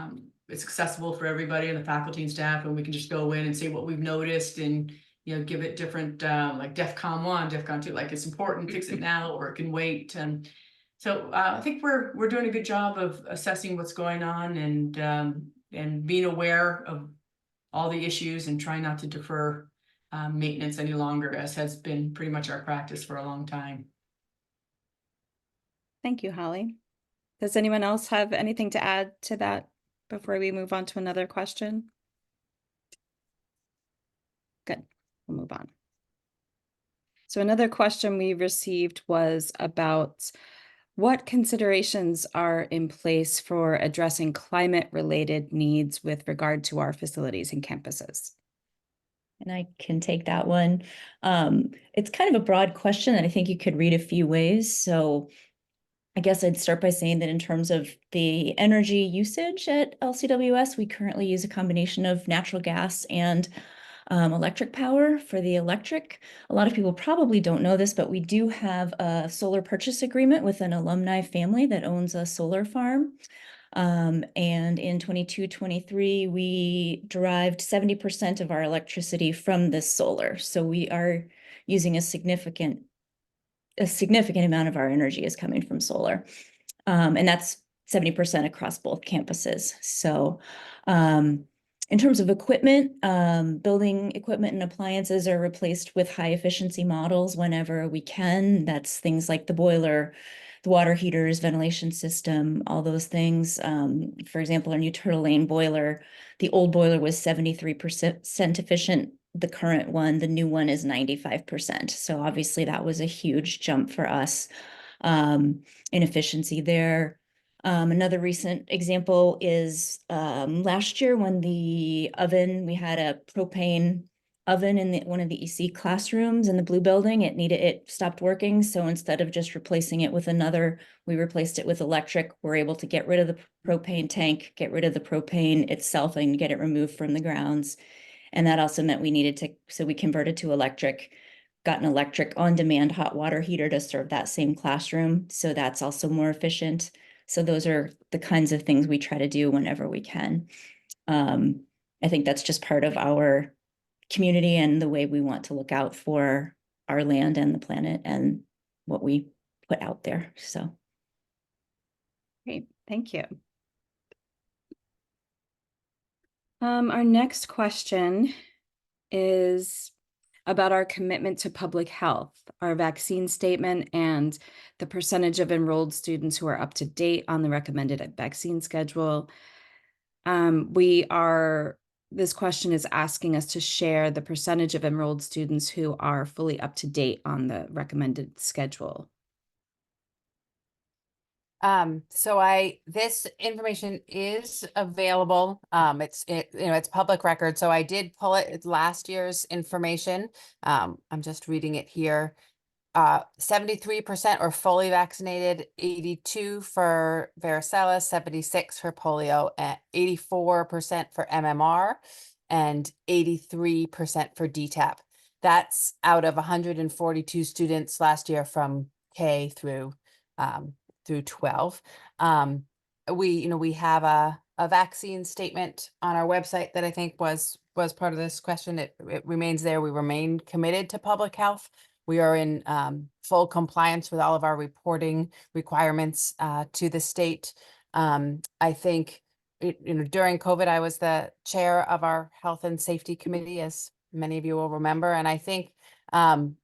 it's accessible for everybody and the faculty and staff, and we can just go in and say what we've noticed and give it different like DEFCON 1, DEFCON 2, like it's important, fix it now, or it can wait. And so I think we're doing a good job of assessing what's going on and being aware of all the issues and trying not to defer maintenance any longer, as has been pretty much our practice for a long time. Thank you, Holly. Does anyone else have anything to add to that before we move on to another question? Good, we'll move on. So another question we received was about what considerations are in place for addressing climate-related needs with regard to our facilities and campuses? And I can take that one. It's kind of a broad question that I think you could read a few ways. So I guess I'd start by saying that in terms of the energy usage at LCWS, we currently use a combination of natural gas and electric power for the electric. A lot of people probably don't know this, but we do have a solar purchase agreement with an alumni family that owns a solar farm. And in 22-23, we derived 70% of our electricity from this solar. So we are using a significant amount of our energy is coming from solar. And that's 70% across both campuses. So in terms of equipment, building equipment and appliances are replaced with high efficiency models whenever we can. That's things like the boiler, the water heaters, ventilation system, all those things. For example, our new Turtle Lane boiler, the old boiler was 73% efficient. The current one, the new one, is 95%. So obviously that was a huge jump for us in efficiency there. Another recent example is last year when we had a propane oven in one of the EC classrooms in the blue building. It stopped working. So instead of just replacing it with another, we replaced it with electric. We're able to get rid of the propane tank, get rid of the propane itself, and get it removed from the grounds. And that also meant so we converted to electric, got an electric on-demand hot water heater to serve that same classroom. So that's also more efficient. So those are the kinds of things we try to do whenever we can. I think that's just part of our community and the way we want to look out for our land and the planet and what we put out there. So. Great, thank you. Our next question is about our commitment to public health, our vaccine statement, and the percentage of enrolled students who are up to date on the recommended vaccine schedule. This question is asking us to share the percentage of enrolled students who are fully up to date on the recommended schedule. This information is available. It's public record. So I did pull it. It's last year's information. I'm just reading it here. 73% are fully vaccinated, 82 for varicella, 76 for polio, and 84% for MMR, and 83% for DTaP. That's out of 142 students last year from K through 12. We have a vaccine statement on our website that I think was part of this question. It remains there. We remain committed to public health. We are in full compliance with all of our reporting requirements to the state. I think during COVID, I was the chair of our health and safety committee, as many of you will remember, and I think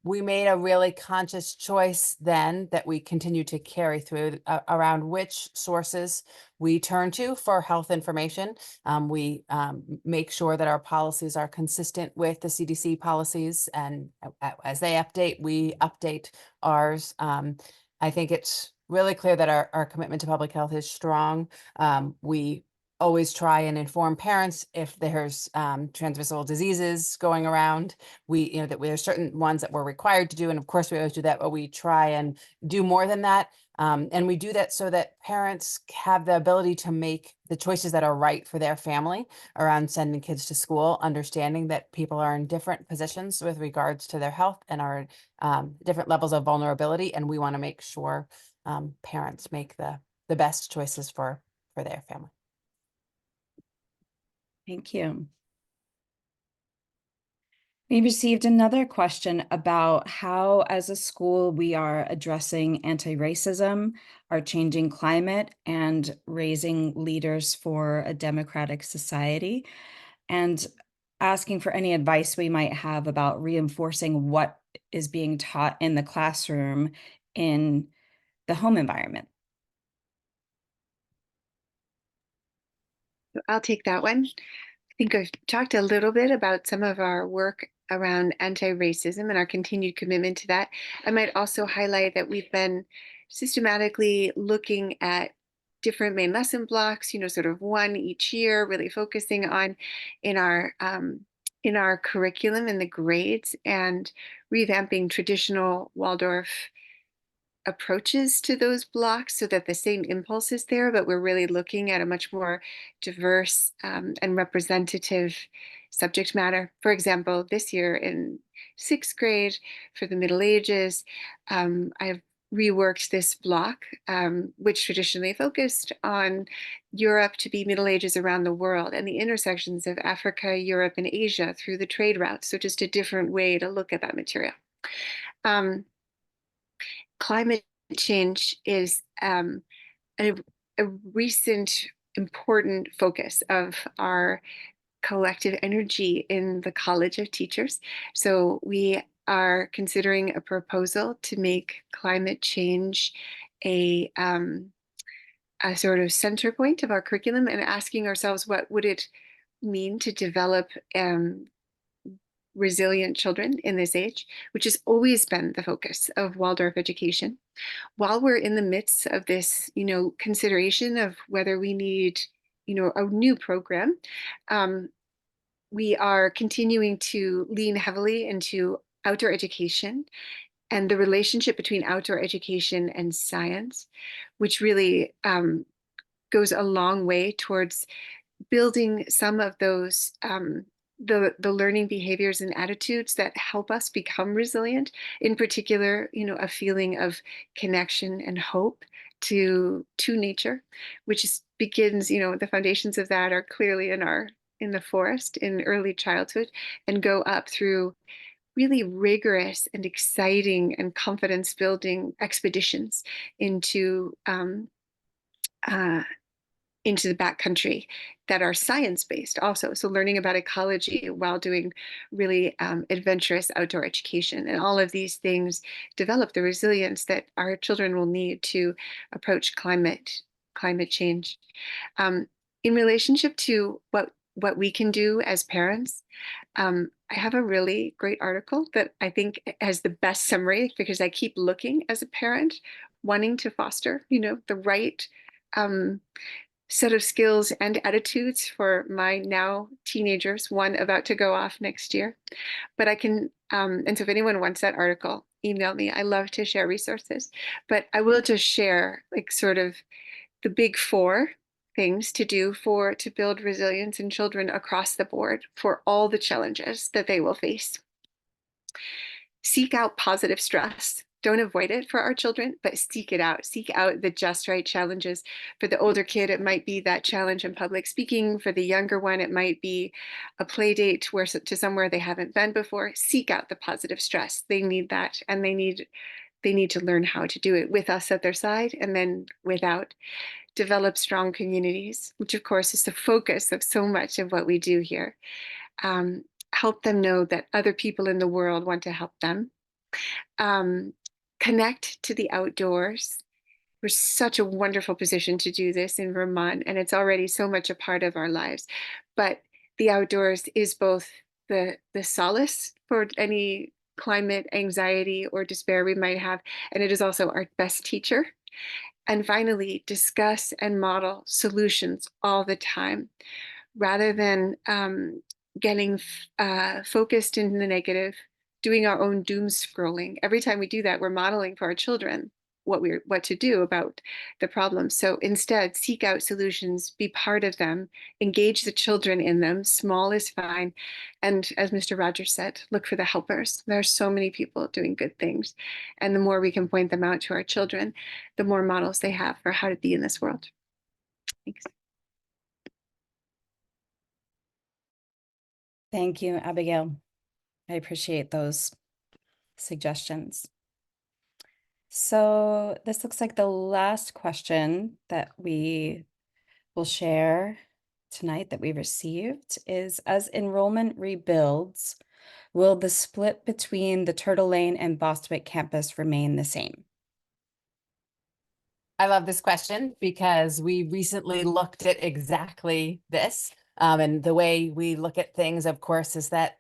we made a really conscious choice then that we continue to carry through around which sources we turn to for health information. We make sure that our policies are consistent with the CDC policies, and as they update, we update ours. I think it's really clear that our commitment to public health is strong. We always try and inform parents if there's transmissible diseases going around. That there's certain ones that we're required to do, and of course we always do that, but we try and do more than that. And we do that so that parents have the ability to make the choices that are right for their family around sending kids to school, understanding that people are in different positions with regards to their health and are different levels of vulnerability, and we want to make sure parents make the best choices for their family. Thank you. We received another question about how, as a school, we are addressing anti-racism, our changing climate, and raising leaders for a democratic society, and asking for any advice we might have about reinforcing what is being taught in the classroom in the home environment. I'll take that one. I think I've talked a little bit about some of our work around anti-racism and our continued commitment to that. I might also highlight that we've been systematically looking at different main lesson blocks, sort of one each year, really focusing on in our curriculum and the grades, and revamping traditional Waldorf approaches to those blocks so that the same impulse is there, but we're really looking at a much more diverse and representative subject matter. For example, this year in 6th grade for the Middle Ages, I've reworked this block, which traditionally focused on Europe to be Middle Ages around the world and the intersections of Africa, Europe, and Asia through the trade routes. So just a different way to look at that material. Climate change is a recent important focus of our collective energy in the College of Teachers. So we are considering a proposal to make climate change a sort of center point of our curriculum, and asking ourselves, what would it mean to develop resilient children in this age, which has always been the focus of Waldorf education. While we're in the midst of this, consideration of whether we need, a new program, we are continuing to lean heavily into outdoor education and the relationship between outdoor education and science, which really goes a long way towards building some of those the learning behaviors and attitudes that help us become resilient. In particular, a feeling of connection and hope to nature, which begins, the foundations of that are clearly in the forest in early childhood, and go up through really rigorous and exciting and confidence building expeditions into the backcountry that are science-based also. So learning about ecology while doing really adventurous outdoor education. And all of these things develop the resilience that our children will need to approach climate change. In relationship to what we can do as parents, I have a really great article that I think has the best summary, because I keep looking as a parent, wanting to foster, the right set of skills and attitudes for my now teenagers, one about to go off next year. But I can, and so if anyone wants that article, email me. I love to share resources, but I will just share like sort of the big 4 things to do to build resilience in children across the board for all the challenges that they will face. Seek out positive stress. Don't avoid it for our children, but seek it out. Seek out the just right challenges. For the older kid, it might be that challenge in public speaking. For the younger one, it might be a play date to somewhere they haven't been before. Seek out the positive stress. They need that, and they need to learn how to do it with us at their side and then without. Develop strong communities, which of course is the focus of so much of what we do here. Help them know that other people in the world want to help them. Connect to the outdoors. We're such a wonderful position to do this in Vermont, and it's already so much a part of our lives. But the outdoors is both the solace for any climate anxiety or despair we might have, and it is also our best teacher. And finally, discuss and model solutions all the time, rather than getting focused in the negative, doing our own doom scrolling. Every time we do that, we're modeling for our children what to do about the problem. So instead, seek out solutions, be part of them, engage the children in them. Small is fine. And as Mr. Rogers said, look for the helpers. There are so many people doing good things. And the more we can point them out to our children, the more models they have for how to be in this world. Thanks. Thank you, Abigail. I appreciate those suggestions. So this looks like the last question that we will share tonight that we received is, as enrollment rebuilds, will the split between the Turtle Lane and Bostwick campus remain the same? I love this question because we recently looked at exactly this. And the way we look at things, of course, is that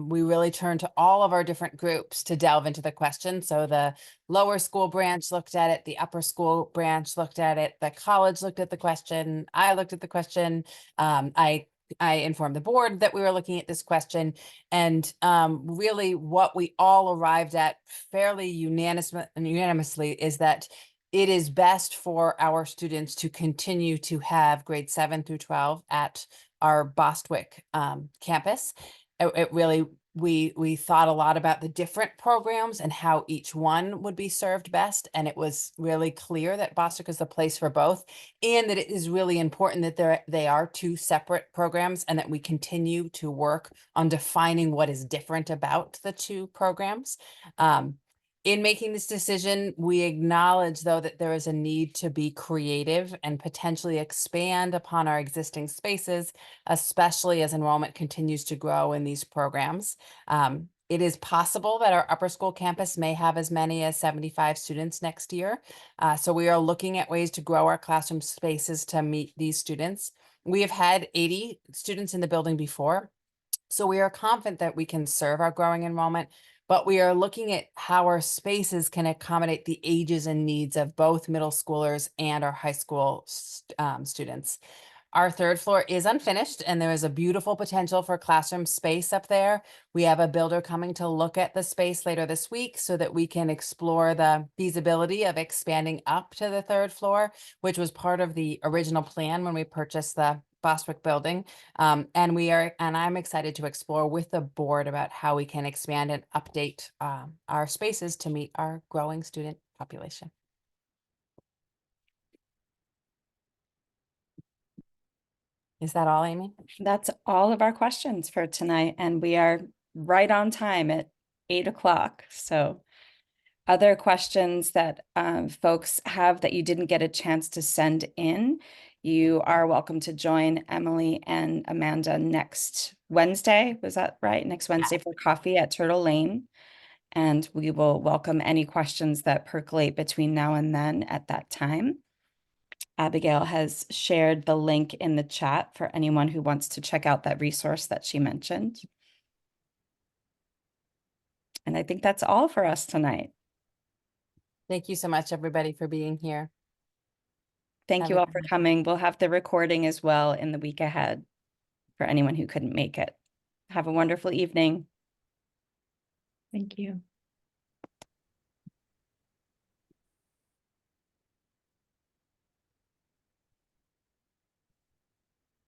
we really turn to all of our different groups to delve into the question. So the lower school branch looked at it, the upper school branch looked at it, the college looked at the question, I looked at the question, I informed the board that we were looking at this question, and really what we all arrived at fairly unanimously is that it is best for our students to continue to have grades 7 through 12 at our Bostwick campus. We thought a lot about the different programs and how each one would be served best. And it was really clear that Bostwick is the place for both, and that it is really important that they are 2 separate programs, and that we continue to work on defining what is different about the 2 programs. In making this decision, we acknowledge, though, that there is a need to be creative and potentially expand upon our existing spaces, especially as enrollment continues to grow in these programs. It is possible that our upper school campus may have as many as 75 students next year. So we are looking at ways to grow our classroom spaces to meet these students. We have had 80 students in the building before, so we are confident that we can serve our growing enrollment, but we are looking at how our spaces can accommodate the ages and needs of both middle schoolers and our high school students. Our 3rd floor is unfinished, and there is a beautiful potential for classroom space up there. We have a builder coming to look at the space later this week so that we can explore the feasibility of expanding up to the 3rd floor, which was part of the original plan when we purchased the Bostwick building. And I'm excited to explore with the board about how we can expand and update our spaces to meet our growing student population. Is that all, Amy? That's all of our questions for tonight, and we are right on time at 8 o'clock. So other questions that folks have that you didn't get a chance to send in, you are welcome to join Emily and Amanda next Wednesday. Was that right? Next Wednesday for coffee at Turtle Lane. And we will welcome any questions that percolate between now and then at that time. Abigail has shared the link in the chat for anyone who wants to check out that resource that she mentioned. And I think that's all for us tonight. Thank you so much, everybody, for being here. Thank Have you a all good for night. coming. We'll have the recording as well in the week ahead for anyone who couldn't make it. Have a wonderful evening. Thank you.